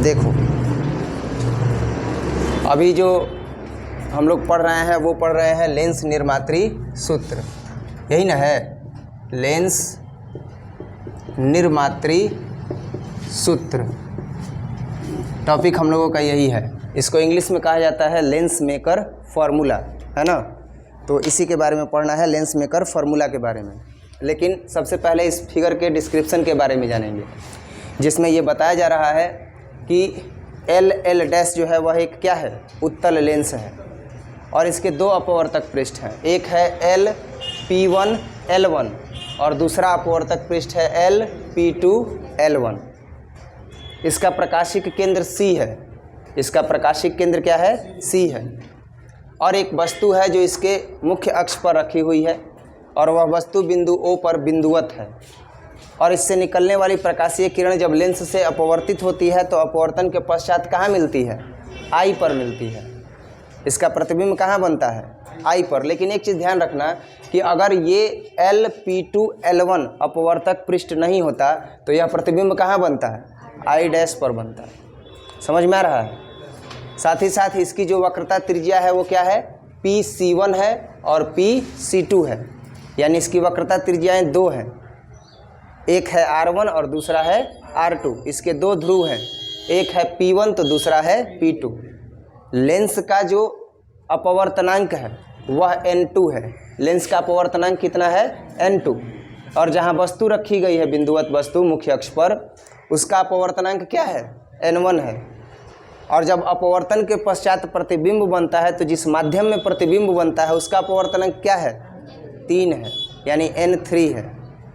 देखो अभी जो हम लोग पढ़ रहे हैं वो पढ़ रहे हैं लेंस निर्मात्री सूत्र, यही ना है, लेंस निर्मात्री सूत्र टॉपिक हम लोगों का यही है। इसको इंग्लिश में कहा जाता है लेंस मेकर फार्मूला, है ना। तो इसी के बारे में पढ़ना है, लेंस मेकर फार्मूला के बारे में। लेकिन सबसे पहले इस फिगर के डिस्क्रिप्शन के बारे में जानेंगे, जिसमें ये बताया जा रहा है कि एल डैश जो है वह एक क्या है, उत्तल लेंस है और इसके दो अपवर्तक पृष्ठ हैं। एक है LP1 L1 और दूसरा अपवर्तक पृष्ठ है LP2 L1। इसका प्रकाशिक केंद्र C है, इसका प्रकाशिक केंद्र क्या है, C है। और एक वस्तु है जो इसके मुख्य अक्ष पर रखी हुई है और वह वस्तु बिंदु O पर बिंदुवत है। और इससे निकलने वाली प्रकाशीय किरण जब लेंस से अपवर्तित होती है तो अपवर्तन के पश्चात कहाँ मिलती है, I पर मिलती है। इसका प्रतिबिंब कहाँ बनता है, I पर। लेकिन एक चीज़ ध्यान रखना कि अगर ये LP2 L1 अपवर्तक पृष्ठ नहीं होता तो यह प्रतिबिंब कहाँ बनता है, I डैश पर बनता है। समझ में आ रहा है। साथ ही साथ इसकी जो वक्रता त्रिज्या है वो क्या है, PC1 है और PC2 है, यानी इसकी वक्रता त्रिज्याएँ दो हैं, एक है R1 और दूसरा है R2। इसके दो ध्रुव हैं, एक है P1 तो दूसरा है P2। लेंस का जो अपवर्तनांक है वह N2 है। लेंस का अपवर्तनांक कितना है, N2। और जहाँ वस्तु रखी गई है, बिंदुवत वस्तु मुख्य अक्ष पर, उसका अपवर्तनांक क्या है, N1 है। और जब अपवर्तन के पश्चात प्रतिबिंब बनता है तो जिस माध्यम में प्रतिबिंब बनता है उसका अपवर्तनांक क्या है, 3 है, यानी N3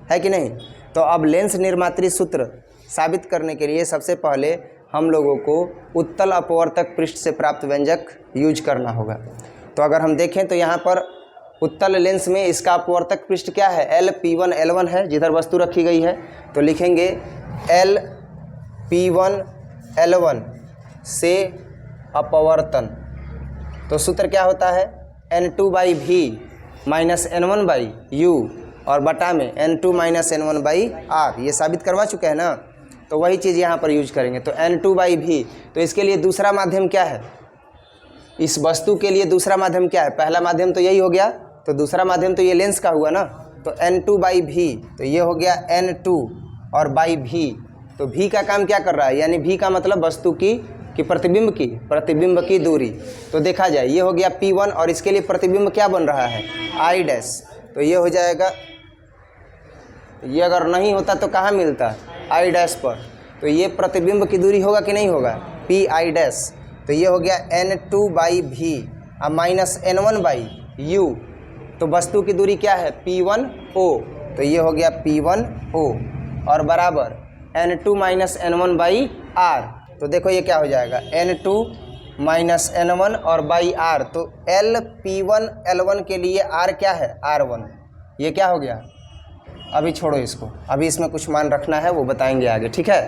है कि नहीं। तो अब लेंस निर्मात्री सूत्र साबित करने के लिए सबसे पहले हम लोगों को उत्तल अपवर्तक पृष्ठ से प्राप्त व्यंजक यूज करना होगा। तो अगर हम देखें तो यहाँ पर उत्तल लेंस में इसका अपवर्तक पृष्ठ क्या है, LP1 L1 है, जिधर वस्तु रखी गई है। तो लिखेंगे LP1 L1 से अपवर्तन। तो सूत्र क्या होता है, N2/V माइनस N1/U और बटा में N2 माइनस N1/R। ये साबित करवा चुके हैं ना, तो वही चीज़ यहाँ पर यूज करेंगे। तो N2/V, तो इसके लिए दूसरा माध्यम क्या है, इस वस्तु के लिए दूसरा माध्यम क्या है, पहला माध्यम तो यही हो गया, तो दूसरा माध्यम तो ये लेंस का हुआ ना। तो N2/V, तो ये हो गया N2 और V। तो V का काम क्या कर रहा है, यानी V का मतलब वस्तु की प्रतिबिंब की दूरी। तो देखा जाए ये हो गया P1 और इसके लिए प्रतिबिंब क्या बन रहा है, I डैश। तो ये हो जाएगा, ये अगर नहीं होता तो कहाँ मिलता, I डैश पर। तो ये प्रतिबिंब की दूरी होगा कि नहीं होगा, PI डैश। तो ये हो गया N2/V और माइनस N1/U। तो वस्तु की दूरी क्या है, P1O। तो ये हो गया P1O और बराबर N2 माइनस N1/R। तो देखो ये क्या हो जाएगा, N2 माइनस N1 और R। तो LP1 L1 के लिए R क्या है, R1। ये क्या हो गया, अभी छोड़ो इसको, अभी इसमें कुछ मान रखना है, वो बताएंगे आगे, ठीक है।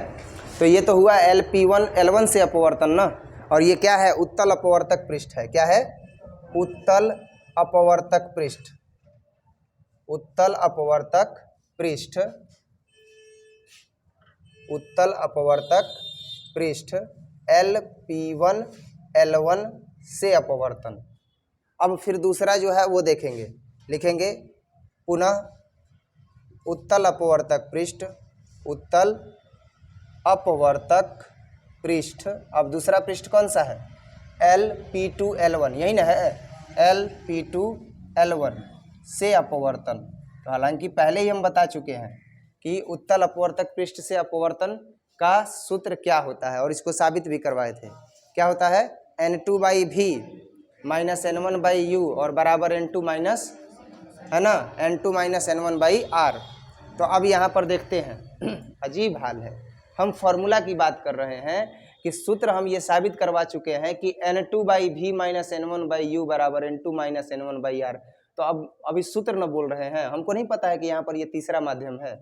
तो ये तो हुआ LP1 L1 से अपवर्तन ना। और ये क्या है, उत्तल अपवर्तक पृष्ठ है। क्या है, उत्तल अपवर्तक पृष्ठ। उत्तल अपवर्तक पृष्ठ, उत्तल अपवर्तक पृष्ठ LP1 L1 से अपवर्तन। अब फिर दूसरा जो है वो देखेंगे, लिखेंगे पुनः उत्तल अपवर्तक पृष्ठ, उत्तल अपवर्तक पृष्ठ। अब दूसरा पृष्ठ कौन सा है, LP2 L1, यही ना है, LP2 L1 से अपवर्तन। तो हालांकि पहले ही हम बता चुके हैं कि उत्तल अपवर्तक पृष्ठ से अपवर्तन का सूत्र क्या होता है और इसको साबित भी करवाए थे। क्या होता है, N2/V माइनस N1/U और बराबर N2 माइनस, है ना, N2 माइनस N1/R। तो अब यहाँ पर देखते हैं, अजीब हाल है, हम फॉर्मूला की बात कर रहे हैं कि सूत्र हम ये साबित करवा चुके हैं कि N2/V माइनस N1/U बराबर N2 माइनस N1/R। तो अब अभी सूत्र न बोल रहे हैं, हमको नहीं पता है कि यहाँ पर ये तीसरा माध्यम है।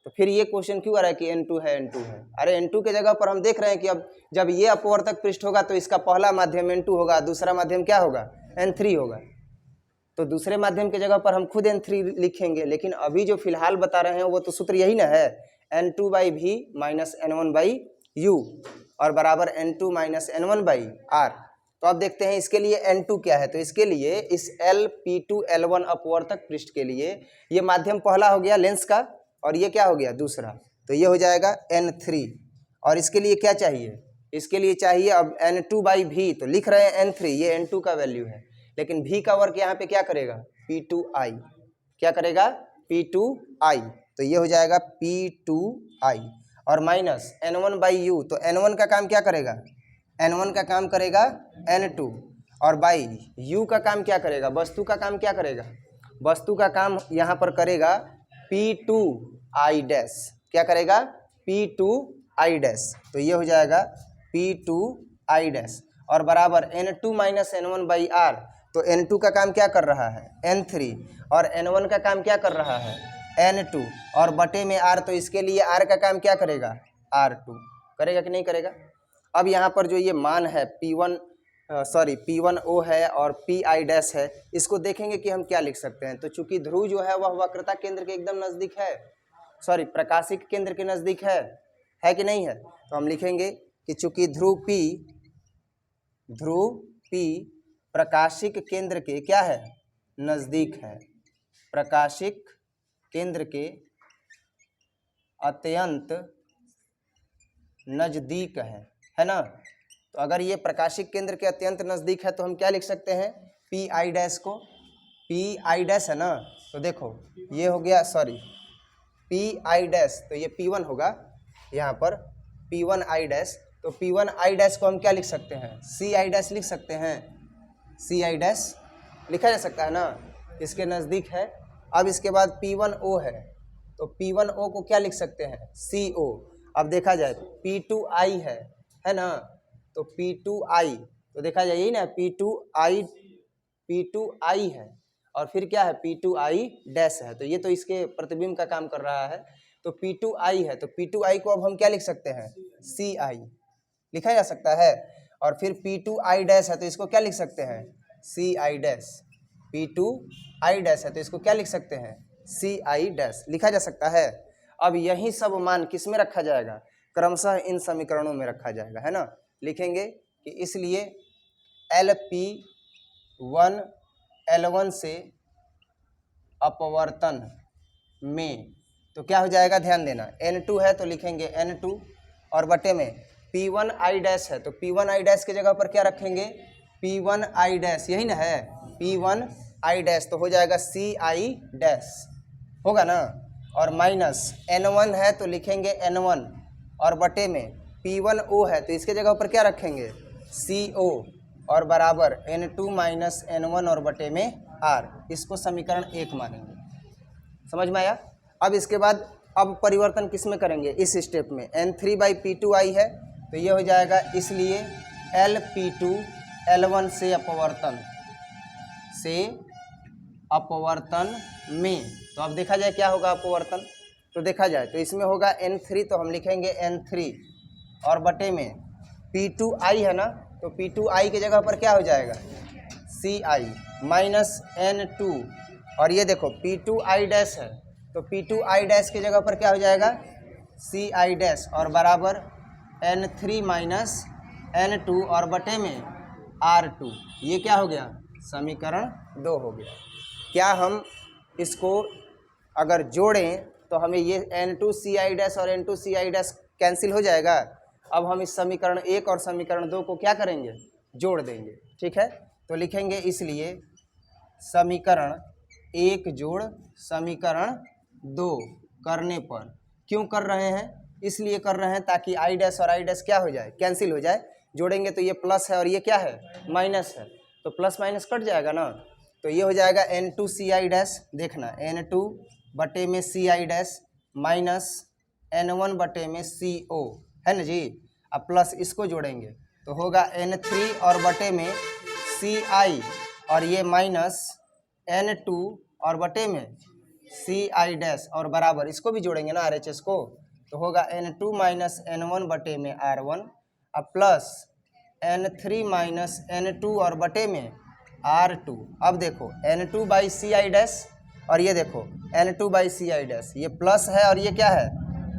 तो फिर ये क्वेश्चन क्यों आ रहा है कि N2 है, N2 है। अरे N2 के जगह पर हम देख रहे हैं कि अब जब ये अपवर्तक पृष्ठ होगा तो इसका पहला माध्यम N2 होगा, दूसरा माध्यम क्या होगा, N3 होगा। तो दूसरे माध्यम के जगह पर हम खुद N3 लिखेंगे। लेकिन अभी जो फिलहाल बता रहे हैं वो तो सूत्र यही ना है, N2/V माइनस N1/R। यू और बराबर N2 माइनस N1/R। तो अब देखते हैं इसके लिए N2 क्या है। तो इसके लिए इस LP2 L1 अपवर्तक पृष्ठ के लिए ये माध्यम पहला हो गया लेंस का, और ये क्या हो गया दूसरा, तो ये हो जाएगा N3। और इसके लिए क्या चाहिए, इसके लिए चाहिए अब N2/V। तो लिख रहे हैं N3, ये N2 का वैल्यू है, लेकिन V का वर्क यहाँ पे क्या करेगा, P2I। क्या करेगा, P2I। तो ये हो जाएगा P2I और माइनस N1/U। तो N1 का काम क्या करेगा, N1 का काम करेगा N2, और बाई U का काम क्या करेगा, वस्तु का काम क्या करेगा, वस्तु का काम यहाँ पर करेगा P2I डैश। क्या करेगा, P2I डैश। तो ये हो जाएगा P2I डैश और बराबर N2 माइनस N1/R। तो N2 का काम क्या कर रहा है, N3, और N1 का काम क्या कर रहा है, N2, और बटे में R। तो इसके लिए R का काम क्या करेगा, R2 करेगा कि नहीं करेगा। अब यहाँ पर जो ये मान है P1O है और PI डैश है, इसको देखेंगे कि हम क्या लिख सकते हैं। तो चूंकि ध्रुव जो है वह वक्रता केंद्र के एकदम नज़दीक है, प्रकाशिक केंद्र के नज़दीक है कि नहीं है। तो हम लिखेंगे कि चूंकि ध्रुव P प्रकाशिक केंद्र के क्या है, नज़दीक है, प्रकाशिक केंद्र के अत्यंत नज़दीक है ना। तो अगर ये प्रकाशिक केंद्र के अत्यंत नज़दीक है तो हम क्या लिख सकते हैं, PI डैश को, PI डैश है ना। तो देखो ये हो गया PI डैश, तो ये P1 होगा यहाँ पर P1I डैश। तो P1I डैश को हम क्या लिख सकते हैं, CI डैश लिख सकते हैं, CI डैश लिखा जा सकता है ना, इसके नज़दीक है। अब इसके बाद P1O है, तो P1O को क्या लिख सकते हैं, CO। अब देखा जाए P2I है ना, तो P2I, तो देखा जाए यही ना, P2I है और फिर क्या है, P2I डैश है। तो ये तो इसके प्रतिबिंब का काम कर रहा है। तो P2I है, तो P2I को अब हम क्या लिख सकते हैं, CI लिखा जा सकता है। और फिर P2I डैश है, तो इसको क्या लिख सकते हैं, CI डैश। P2I डैश है, तो इसको क्या लिख सकते हैं, CI डैश लिखा जा सकता है। अब यही सब मान किस में रखा जाएगा, क्रमशः इन समीकरणों में रखा जाएगा, है ना। लिखेंगे कि इसलिए LP1 L1 से अपवर्तन में, तो क्या हो जाएगा, ध्यान देना, N2 है तो लिखेंगे N2 और बटे में P1I डैश है, तो P1I डैश की जगह पर क्या रखेंगे, P1I डैश, यही ना है, P1I डैश। तो हो जाएगा CI डैश, होगा ना। और माइनस N1 है तो लिखेंगे N1 और बटे में P1O है, तो इसके जगह पर क्या रखेंगे, CO और बराबर N2 माइनस N1 और बटे में R। इसको समीकरण 1 मानेंगे। समझ में आया। अब इसके बाद अब परिवर्तन किस में करेंगे, इस स्टेप में N3/P2I है, तो ये हो जाएगा इसलिए LP2 L1 से अपवर्तन में। तो अब देखा जाए क्या होगा अपवर्तन, तो देखा जाए तो इसमें होगा N3, तो हम लिखेंगे N3 और बटे में P2I है ना, तो P2I की जगह पर क्या हो जाएगा, CI माइनस N2, और ये देखो P2I डैश है, तो P2I डैश की जगह पर क्या हो जाएगा, CI डैश और बराबर N3 माइनस N2 और बटे में R2। ये क्या हो गया, समीकरण 2 हो गया। क्या हम इसको अगर जोड़ें तो हमें ये N2CI डैश और N2CI डैश कैंसिल हो जाएगा। अब हम इस समीकरण 1 और समीकरण 2 को क्या करेंगे, जोड़ देंगे, ठीक है। तो लिखेंगे इसलिए समीकरण 1 जोड़ समीकरण 2 करने पर, क्यों कर रहे हैं, इसलिए कर रहे हैं ताकि I डैश और I डैश क्या हो जाए, कैंसिल हो जाए। जोड़ेंगे तो ये प्लस है और ये क्या है, माइनस है, तो प्लस माइनस कट जाएगा ना। तो ये हो जाएगा N2CI डैश, देखना N2 बटे में CI डैश माइनस N1 बटे में CO, है ना जी। अब प्लस इसको जोड़ेंगे तो होगा N3 और बटे में CI और ये माइनस N2 और बटे में CI डैश और बराबर इसको भी जोड़ेंगे ना RHS को, तो होगा N2 माइनस N1 बटे में R1 अब प्लस N3 माइनस N2 और बटे में R2। अब देखो N2/CI डैश और ये देखो N2/CI डैश, ये प्लस है और ये क्या है,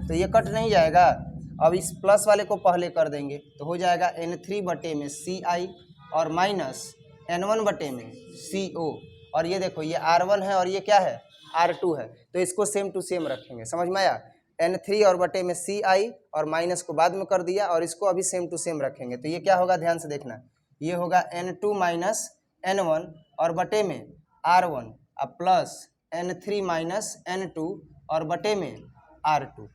तो ये कट नहीं जाएगा। अब इस प्लस वाले को पहले कर देंगे तो हो जाएगा N3 बटे में CI और माइनस N1 बटे में CO। और ये देखो ये R1 है और ये क्या है R2 है, तो इसको सेम टू सेम रखेंगे। समझ में आया? N3 और बटे में CI और माइनस को बाद में कर दिया और इसको अभी सेम टू सेम रखेंगे। तो ये क्या होगा, ध्यान से देखना, ये होगा N2 माइनस N1 और बटे में R1 अब प्लस N3 माइनस N2 और बटे में R2।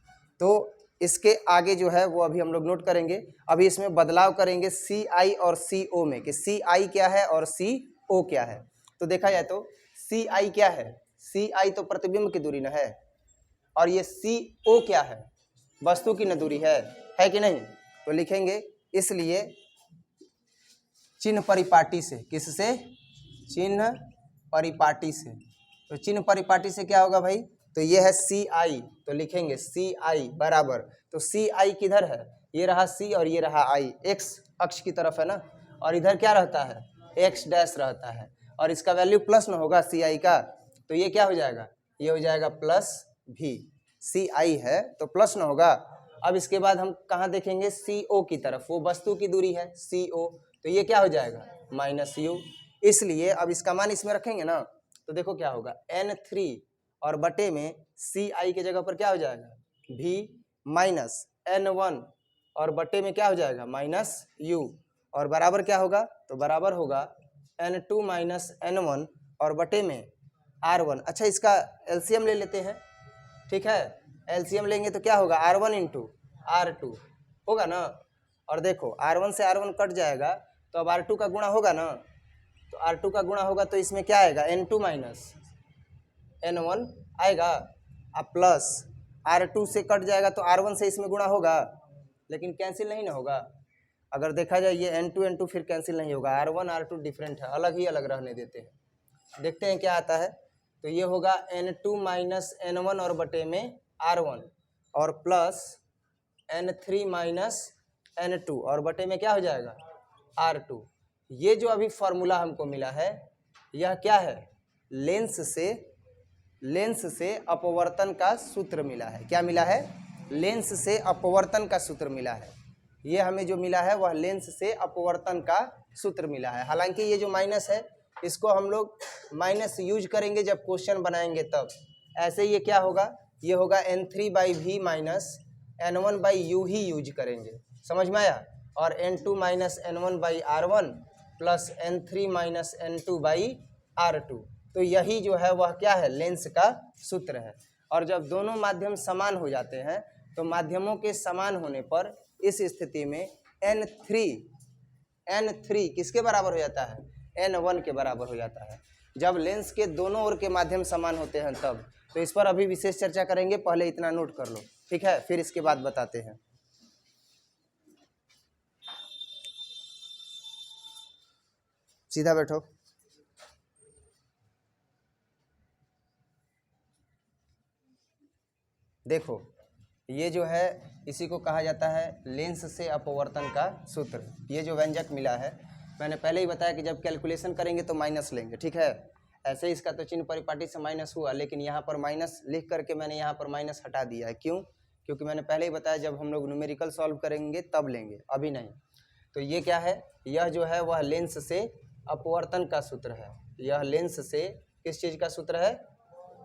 तो इसके आगे जो है वो अभी हम लोग नोट करेंगे। अभी इसमें बदलाव करेंगे CI और CO में कि CI क्या है और CO क्या है। तो देखा जाए तो CI क्या है, CI तो प्रतिबिंब की दूरी न है, और ये CO क्या है, वस्तु की न दूरी है कि नहीं। तो लिखेंगे इसलिए चिन्ह परिपाटी से, किससे, चिन्ह परिपाटी से। तो चिन्ह परिपाटी से क्या होगा भाई, तो ये है CI, तो लिखेंगे CI बराबर, तो CI किधर है, ये रहा C और ये रहा I, x अक्ष की तरफ है ना, और इधर क्या रहता है x डैश रहता है, और इसका वैल्यू प्लस न होगा CI का, तो ये क्या हो जाएगा, ये हो जाएगा प्लस V। CI है तो प्लस न होगा। अब इसके बाद हम कहाँ देखेंगे, CO की तरफ, वो वस्तु की दूरी है CO, तो ये क्या हो जाएगा माइनस U। इसलिए अब इसका मान इसमें रखेंगे ना, तो देखो क्या होगा N3 और बटे में CI के जगह पर क्या हो जाएगा V माइनस N1 और बटे में क्या हो जाएगा माइनस U, और बराबर क्या होगा, तो बराबर होगा N2 माइनस N1 और बटे में R1। अच्छा इसका LCM ले लेते हैं, ठीक है, LCM लेंगे तो क्या होगा R1 इंटू R2 होगा ना, और देखो R1 से R1 कट जाएगा तो अब R2 का गुणा होगा ना, तो R2 का गुणा होगा तो इसमें क्या आएगा N2 माइनस N1 आएगा, अब प्लस R2 से कट जाएगा तो R1 से इसमें गुणा होगा, लेकिन कैंसिल नहीं ना होगा। अगर देखा जाए ये N2 फिर कैंसिल नहीं होगा, R1 R2 डिफरेंट है, अलग ही अलग रहने देते हैं। देखते हैं क्या आता है, तो ये होगा N2 माइनस N1 और बटे में R1 और प्लस N3 माइनस N2 और बटे में क्या हो जाएगा R2। ये जो अभी फॉर्मूला हमको मिला है यह क्या है, लेंस से अपवर्तन का सूत्र मिला है। क्या मिला है, लेंस से अपवर्तन का सूत्र मिला है। ये हमें जो मिला है वह लेंस से अपवर्तन का सूत्र मिला है। हालांकि ये जो माइनस है इसको हम लोग माइनस यूज करेंगे जब क्वेश्चन बनाएंगे तब। ऐसे ये क्या होगा, ये होगा N3/V माइनस N1/U ही यूज करेंगे। समझ में आया? और N2 minus N1/R1 plus N3 minus N2/R2, तो यही जो है वह क्या है, लेंस का सूत्र है। और जब दोनों माध्यम समान हो जाते हैं तो माध्यमों के समान होने पर इस स्थिति में N3 किसके बराबर हो जाता है, N1 के बराबर हो जाता है। जब लेंस के दोनों ओर के माध्यम समान होते हैं तब। तो इस पर अभी विशेष चर्चा करेंगे, पहले इतना नोट कर लो, ठीक है, फिर इसके बाद बताते हैं। सीधा बैठो। देखो ये जो है इसी को कहा जाता है लेंस से अपवर्तन का सूत्र। ये जो व्यंजक मिला है मैंने पहले ही बताया कि जब कैलकुलेशन करेंगे तो माइनस लेंगे, ठीक है। ऐसे ही इसका तो चिन्ह परिपाटी से माइनस हुआ, लेकिन यहाँ पर माइनस लिख करके मैंने यहाँ पर माइनस हटा दिया है। क्यों? क्योंकि मैंने पहले ही बताया जब हम लोग न्यूमेरिकल सॉल्व करेंगे तब लेंगे, अभी नहीं। तो ये क्या है, यह जो है वह लेंस से अपवर्तन का सूत्र है। यह लेंस से किस चीज़ का सूत्र है,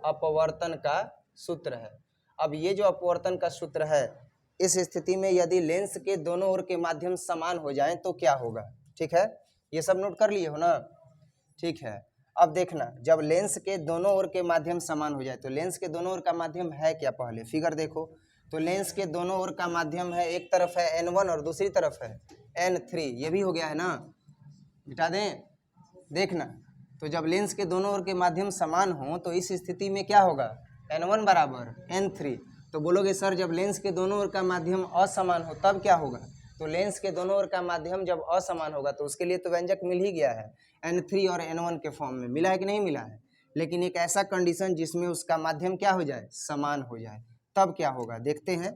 अपवर्तन का सूत्र है। अब ये जो अपवर्तन का सूत्र है, इस स्थिति में यदि लेंस के दोनों ओर के माध्यम समान हो जाएं तो क्या होगा, ठीक है। ये सब नोट कर लिए हो ना, ठीक है। अब देखना, जब लेंस के दोनों ओर के माध्यम समान हो जाए तो लेंस के दोनों ओर का माध्यम है क्या, पहले फिगर देखो। तो लेंस के दोनों ओर का माध्यम है, एक तरफ है N1 और दूसरी तरफ है N3। ये भी हो गया है ना, मिटा दें, देखना। तो जब लेंस के दोनों ओर के माध्यम समान हो तो इस स्थिति में क्या होगा, N1 बराबर N3। तो बोलोगे सर जब लेंस के दोनों ओर का माध्यम असमान हो तब क्या होगा, तो लेंस के दोनों ओर का माध्यम जब असमान होगा तो उसके लिए तो व्यंजक मिल ही गया है, N3 और N1 के फॉर्म में मिला है कि नहीं मिला है। लेकिन एक ऐसा कंडीशन जिसमें उसका माध्यम क्या हो जाए, समान हो जाए, तब क्या होगा। देखते हैं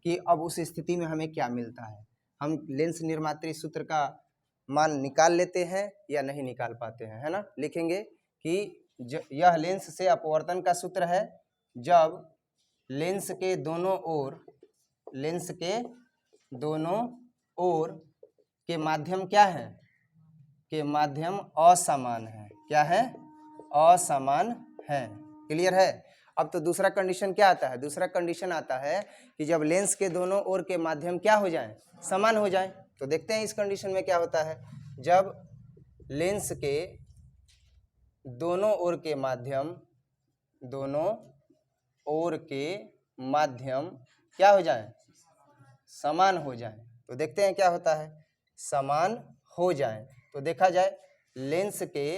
कि अब उस स्थिति में हमें क्या मिलता है। हम लेंस निर्मात्री सूत्र का मान निकाल लेते हैं या नहीं निकाल पाते हैं, है ना। लिखेंगे कि यह लेंस से अपवर्तन का सूत्र है जब लेंस के दोनों ओर दोनों ओर के माध्यम क्या है, के माध्यम असमान है। क्या है, असमान है। क्लियर है। अब तो दूसरा कंडीशन क्या आता है, दूसरा कंडीशन आता है कि जब लेंस के दोनों ओर के माध्यम क्या हो जाएं, समान हो जाएं। तो देखते हैं इस कंडीशन में क्या होता है। जब लेंस के दोनों ओर के माध्यम, दोनों ओर के माध्यम क्या हो जाएं, समान हो जाएं। तो देखते हैं क्या होता है, समान हो जाएं। तो देखा जाए लेंस के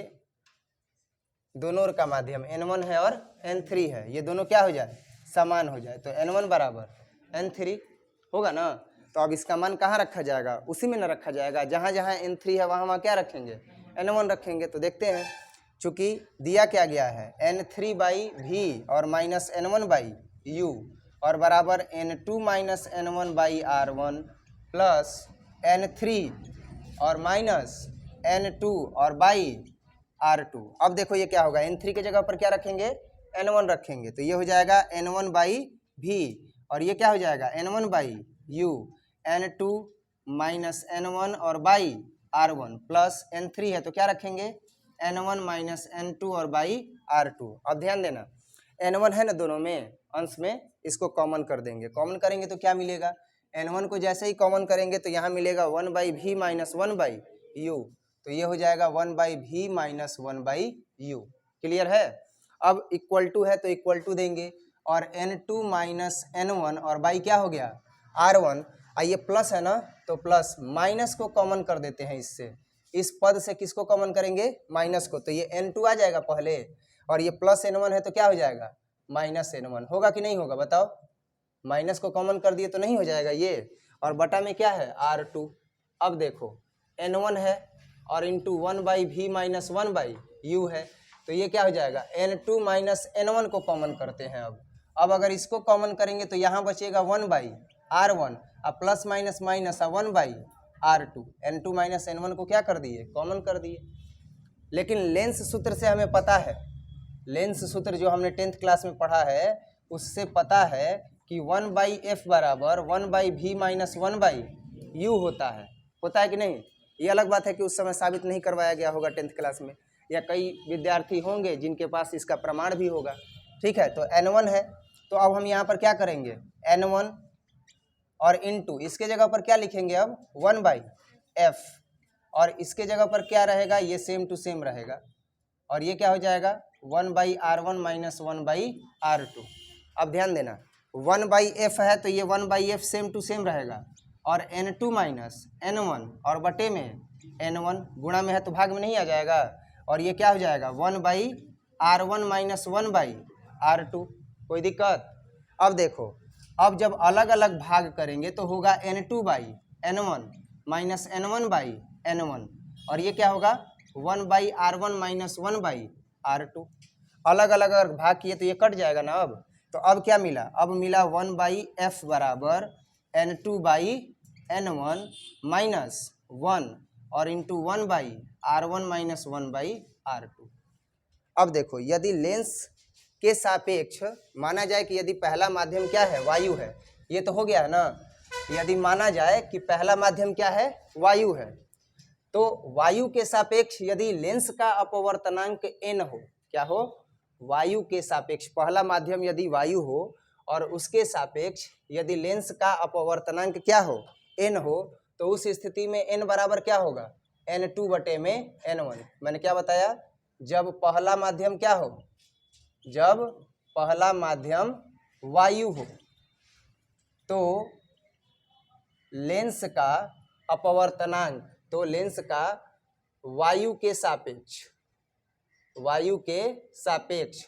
दोनों ओर का माध्यम n1 है और n3 है, ये दोनों क्या हो जाए, समान हो जाए। तो n1 बराबर n3 होगा ना। तो अब इसका मान कहाँ रखा जाएगा, उसी में ना रखा जाएगा, जहाँ जहाँ n3 है वहाँ वहाँ क्या रखेंगे, n1 रखेंगे। तो देखते हैं, चूंकि दिया क्या गया है n3 बाई v और माइनस n1 बाई u और बराबर n2 minus n1 by r1 plus n3 और माइनस n2 और बाई r2। अब देखो ये क्या होगा, n3 के जगह पर क्या रखेंगे, n1 रखेंगे। तो ये हो जाएगा n1 बाई v और ये क्या हो जाएगा n1 by u, n2 minus n1 और बाई r1 प्लस n3 है तो क्या रखेंगे n1 माइनस n2 और बाई r2। अब ध्यान देना n1 है ना दोनों में अंश में, इसको कॉमन कर देंगे। कॉमन करेंगे तो क्या मिलेगा, n1 को जैसे ही कॉमन करेंगे तो यहाँ मिलेगा 1 by v minus 1 by u। तो ये हो जाएगा 1 by V minus 1 by U. Clear है। अब इक्वल टू है तो इक्वल टू देंगे और n2 माइनस n1 और बाई क्या हो गया r1। ये प्लस है ना तो प्लस माइनस को कॉमन कर देते हैं इससे, इस पद से किसको कॉमन करेंगे, माइनस को। तो ये n2 आ जाएगा पहले और ये प्लस n1 है तो क्या हो जाएगा माइनस n1। होगा कि नहीं होगा बताओ, माइनस को कॉमन कर दिए तो नहीं हो जाएगा ये, और बटा में क्या है r2। अब देखो n1 है और into 1 by V minus 1 by U है, तो ये क्या हो जाएगा n2 माइनस n1 को कॉमन करते हैं। अब अगर इसको कॉमन करेंगे तो यहाँ बचेगा 1 बाई r1 अब plus minus minus 1 by r2। n2 minus n1 को क्या कर दिए, कॉमन कर दिए। लेकिन लेंस सूत्र से हमें पता है, लेंस सूत्र जो हमने 10th क्लास में पढ़ा है उससे पता है कि 1 बाई एफ बराबर 1 by V minus 1 by U होता है कि नहीं। ये अलग बात है कि उस समय साबित नहीं करवाया गया होगा 10th क्लास में, या कई विद्यार्थी होंगे जिनके पास इसका प्रमाण भी होगा। ठीक है, तो n1 है तो अब हम यहाँ पर क्या करेंगे n1 और इंटू इसके जगह पर क्या लिखेंगे अब 1 बाई एफ और इसके जगह पर क्या रहेगा, ये सेम टू सेम रहेगा और ये क्या हो जाएगा 1 by r1 minus 1 by r2। अब ध्यान देना 1 बाई एफ है तो ये 1 by F same to same रहेगा और n2 माइनस n1 और बटे में n1 गुणा में है तो भाग में नहीं आ जाएगा और ये क्या हो जाएगा 1 by r1 minus 1 by r2। कोई दिक्कत। अब देखो अब जब अलग अलग भाग करेंगे तो होगा n2 by n1 minus n1 by n1 और ये क्या होगा 1 by r1 minus 1 by r2। अलग अलग अगर भाग किए तो ये कट जाएगा ना। अब तो अब क्या मिला, अब मिला 1 बाई एफ बराबर n2 बाई n1 माइनस 1 और into 1 by r1 minus 1 by r2। अब देखो यदि लेंस के सापेक्ष माना जाए कि यदि पहला माध्यम क्या है, वायु है, ये तो हो गया है ना। यदि माना जाए कि पहला माध्यम क्या है, वायु है, तो वायु के सापेक्ष यदि लेंस का अपवर्तनांक n हो, क्या हो, वायु के सापेक्ष पहला माध्यम यदि वायु हो और उसके सापेक्ष यदि लेंस का अपवर्तनांक क्या हो, n हो, तो उस स्थिति में n बराबर क्या होगा n2 बटे में n1। मैंने क्या बताया, जब पहला माध्यम क्या हो, जब पहला माध्यम वायु हो तो लेंस का अपवर्तनांक, तो लेंस का वायु के सापेक्ष, वायु के सापेक्ष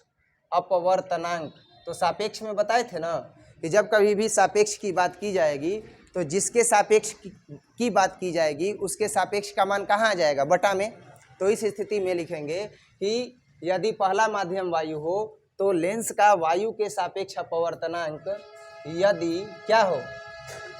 अपवर्तनांक, तो सापेक्ष में बताए थे ना कि जब कभी भी सापेक्ष की बात की जाएगी तो जिसके सापेक्ष की बात की जाएगी उसके सापेक्ष का मान कहाँ आ जाएगा, बटा में। तो इस स्थिति में लिखेंगे कि यदि पहला माध्यम वायु हो तो लेंस का वायु के सापेक्ष अपवर्तनांक यदि क्या हो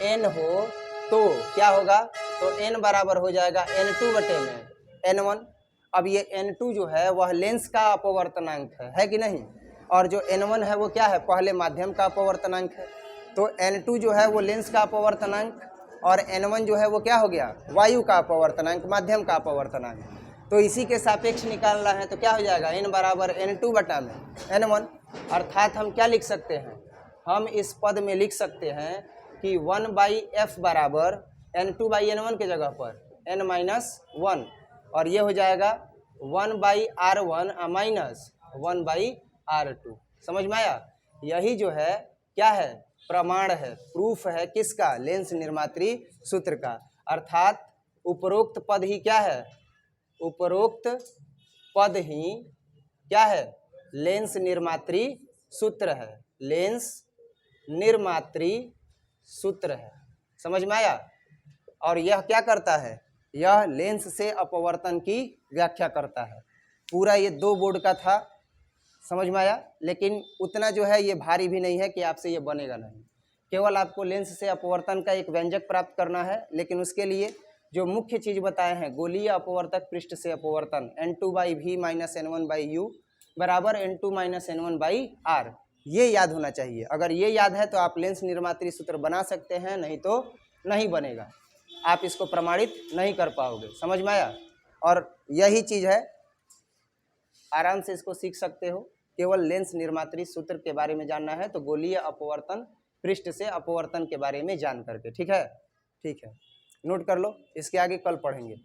n हो तो क्या होगा, तो n बराबर हो जाएगा n2 बटे में n1। अब ये n2 जो है वह लेंस का अपवर्तनांक है कि नहीं, और जो n1 है वो क्या है, पहले माध्यम का अपवर्तनांक है। तो n2 जो है वो लेंस का अपवर्तनांक और n1 जो है वो क्या हो गया, वायु का अपवर्तनांक, माध्यम का अपवर्तनांक। तो इसी के सापेक्ष निकालना है तो क्या हो जाएगा, n बराबर n2 बटा में n1। अर्थात हम क्या लिख सकते हैं, हम इस पद में लिख सकते हैं कि 1/f बराबर n2/n1 के जगह पर n-1, और ये हो जाएगा 1/r1 माइनस 1/r2। समझ में आया? यही जो है क्या है, प्रमाण है, प्रूफ है किसका, लेंस निर्मात्री सूत्र का। अर्थात उपरोक्त पद ही क्या है, उपरोक्त पद ही क्या है, लेंस निर्मात्री सूत्र है, लेंस निर्मात्री सूत्र है। समझ में आया? और यह क्या करता है, यह लेंस से अपवर्तन की व्याख्या करता है। पूरा ये 2 बोर्ड का था, समझ में आया? लेकिन उतना जो है ये भारी भी नहीं है कि आपसे ये बनेगा नहीं। केवल आपको लेंस से अपवर्तन का एक व्यंजक प्राप्त करना है, लेकिन उसके लिए जो मुख्य चीज़ बताए हैं, गोलीय अपवर्तक पृष्ठ से अपवर्तन n2/v माइनस n1/u बराबर n2 माइनस n1/r, ये याद होना चाहिए। अगर ये याद है तो आप लेंस निर्मात्री सूत्र बना सकते हैं, नहीं तो नहीं बनेगा, आप इसको प्रमाणित नहीं कर पाओगे। समझ में आया? और यही चीज़ है, आराम से इसको सीख सकते हो। केवल लेंस निर्मात्री सूत्र के बारे में जानना है तो गोलीय अपवर्तन पृष्ठ से अपवर्तन के बारे में जान करके, ठीक है? ठीक है, नोट कर लो, इसके आगे कल पढ़ेंगे।